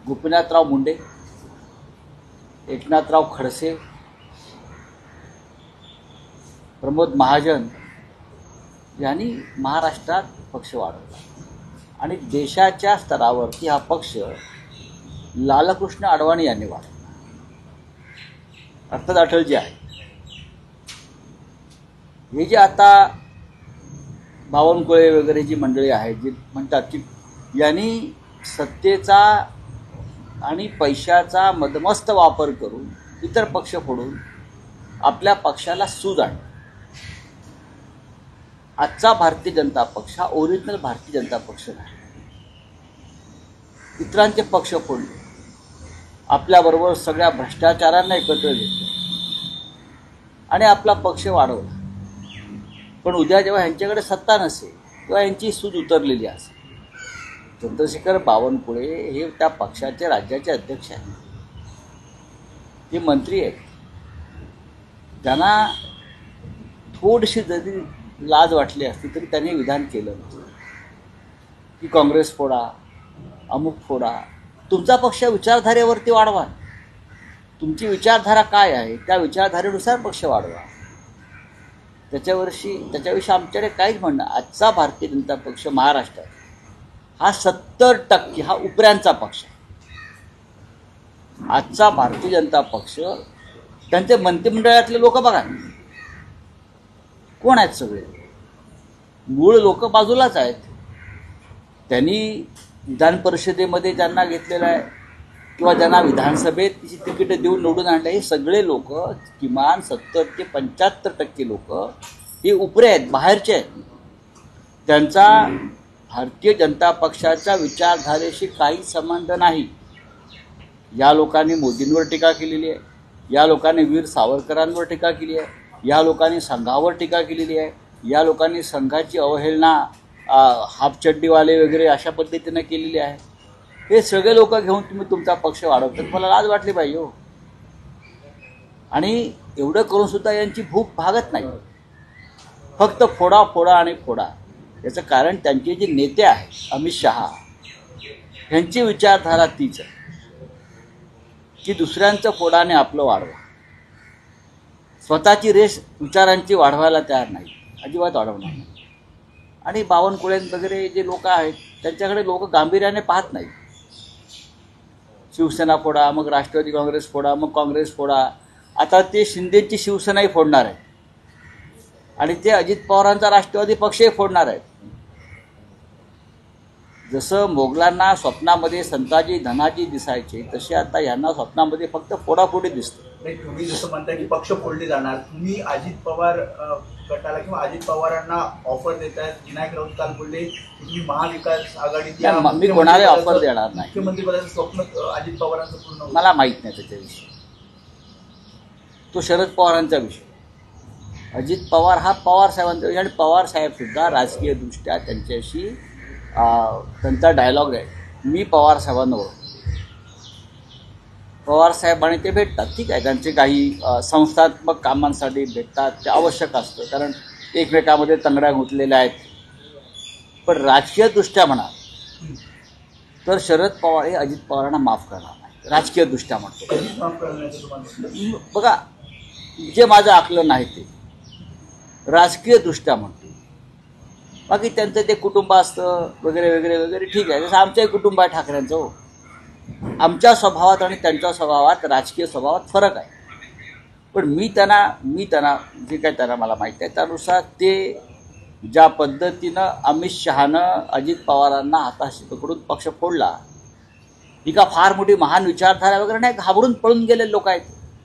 गोपीनाथराव मुंडे, एकनाथराव खडसे, प्रमोद महाजन यांनी महाराष्ट्रात पक्ष वाढवला आणि देशाच्या स्तरावरती हा पक्ष लालकृष्ण अडवाणी यांनी वाढवला. अर्थात अटलजी आहे. हे जे आता बावनकुळे वगैरे जी मंडळी आहेत जी म्हणतात की यांनी सत्तेचा आणि पैशाचा मदमस्त वापर करून इतर पक्ष फोडून आपल्या पक्षाला सूज आणली. आजचा भारतीय जनता पक्ष हा ओरिजिनल भारतीय जनता पक्ष नाही. इतरांचे पक्ष फोडले, आपल्याबरोबर सगळ्या भ्रष्टाचारांना एकत्र घेतलं आणि आपला पक्ष वाढवला. पण उद्या जेव्हा यांच्याकडे सत्ता नसेल तेव्हा यांची सूज उतरलेली असेल. चंद्रशेखर बावनकुळे हे त्या पक्षाचे राज्याचे अध्यक्ष आहेत. ते मंत्री आहेत. त्यांना थोडीशी जरी लाज वाटली असती तरी त्यांनी विधान केलं नव्हतं की काँग्रेस फोडा, अमुक फोडा. तुमचा पक्ष विचारधारेवरती वाढवा. तुमची विचारधारा काय आहे त्या विचारधारेनुसार पक्ष वाढवा. त्याच्याविषयी आमच्याकडे काहीच म्हणणं. आजचा भारतीय जनता पक्ष महाराष्ट्रात हा 70% हा उपऱ्यांचा पक्ष आहे. आजचा भारतीय जनता पक्ष त्यांचे मंत्रिमंडळातले लोक बघा कोण आहेत. सगळे मूळ लोक बाजूलाच आहेत. त्यांनी विधान परिषदेमध्ये ज्यांना घेतलेलं आहे किंवा ज्यांना विधानसभेत तिकीट देऊन निवडून आणलं हे सगळे लोक किमान 70 ते 75% लोक हे उपरे आहेत, बाहेरचे आहेत. त्यांचा भारतीय जनता पक्षाच्या विचारधारेशी काही संबंध नाही. या लोकांनी मोदींवर टीका केलेली आहे, या लोकांनी वीर सावरकरांवर टीका केली आहे, या लोकांनी संघावर टीका केलेली आहे, या लोकांनी संघाची अवहेलना हाफचड्डीवाले वगैरे अशा पद्धतीनं केलेली आहे. हे सगळे लोक घेऊन तुम्ही तुमचा पक्ष वाढवतात. मला लाज वाटली पाहिजे हो. आणि एवढं करून सुद्धा यांची भूक भागत नाही. फक्त फोडा फोडा आणि फोडा. याचं कारण त्यांचे जे नेते आहेत अमित शहा यांची विचारधारा तीच आहे की दुसऱ्यांचं फोडाने आपलं वाढवा. स्वतःची रेस विचारांची वाढवायला तयार नाही, अजिबात वाढवणार नाही. आणि बावनकुळे वगैरे जे लोक आहेत त्यांच्याकडे लोक गांभीर्याने पाहत नाहीत. शिवसेना फोडा, मग राष्ट्रवादी काँग्रेस फोडा, मग काँग्रेस फोडा. आता ते शिंदेची शिवसेनाही फोडणार आहे आणि ते अजित पवारांचा राष्ट्रवादी पक्षही फोडणार आहेत. जसं मोगलांना स्वप्नामध्ये संताजी धनाजी दिसायचे तसे आता यांना स्वप्नामध्ये फक्त फोडाफोडी दिसते. नाही, तुम्ही जसं म्हणताय की पक्ष फोडले जाणार, तुम्ही अजित पवार गटाला किंवा अजित पवारांना ऑफर देताय. विनायक राऊत काल बोलले तुम्ही महाविकास आघाडीत. मी कोणाला ऑफर देणार नाही. मुख्यमंत्रीपदाचं स्वप्न अजित पवारांचं पूर्ण मला माहीत नाही त्याच्याविषयी. तो शरद पवारांचा विषय. अजित पवार हा पवार साहेबांचा विषय आणि पवार साहेब सुद्धा राजकीयदृष्ट्या त्यांच्याशी त्यांचा डायलॉग आहे. मी पवार साहेबांवर, पवार साहेब आणि ते भेटतात. ठीक आहे, त्यांचे काही संस्थात्मक कामांसाठी भेटतात, ते आवश्यक असतं कारण एकमेकामध्ये तंगड्या गुंतलेल्या आहेत. पण राजकीयदृष्ट्या म्हणा तर शरद पवार हे अजित पवारांना माफ करणार नाही. राजकीयदृष्ट्या म्हणतो बघा, जे माझं आकलन आहे ते राजकीयदृष्ट्या म्हणतो. बाकी त्यांचं ते कुटुंब असतं वगैरे वगैरे वगैरे ठीक आहे. जसं आमचंही कुटुंब आहे ठाकरेंचं हो. आमच्या स्वभावात आणि त्यांच्या स्वभावात राजकीय स्वभावात फरक आहे. पण मी त्यांना जे काय त्यांना मला माहीत आहे त्यानुसार ते ज्या पद्धतीनं अमित शहानं अजित पवारांना हाताशी पकडून पक्ष फोडला ही का फार मोठी महान विचारधारा वगैरे नाही. घाबरून पळून गेलेले लोक आहेत.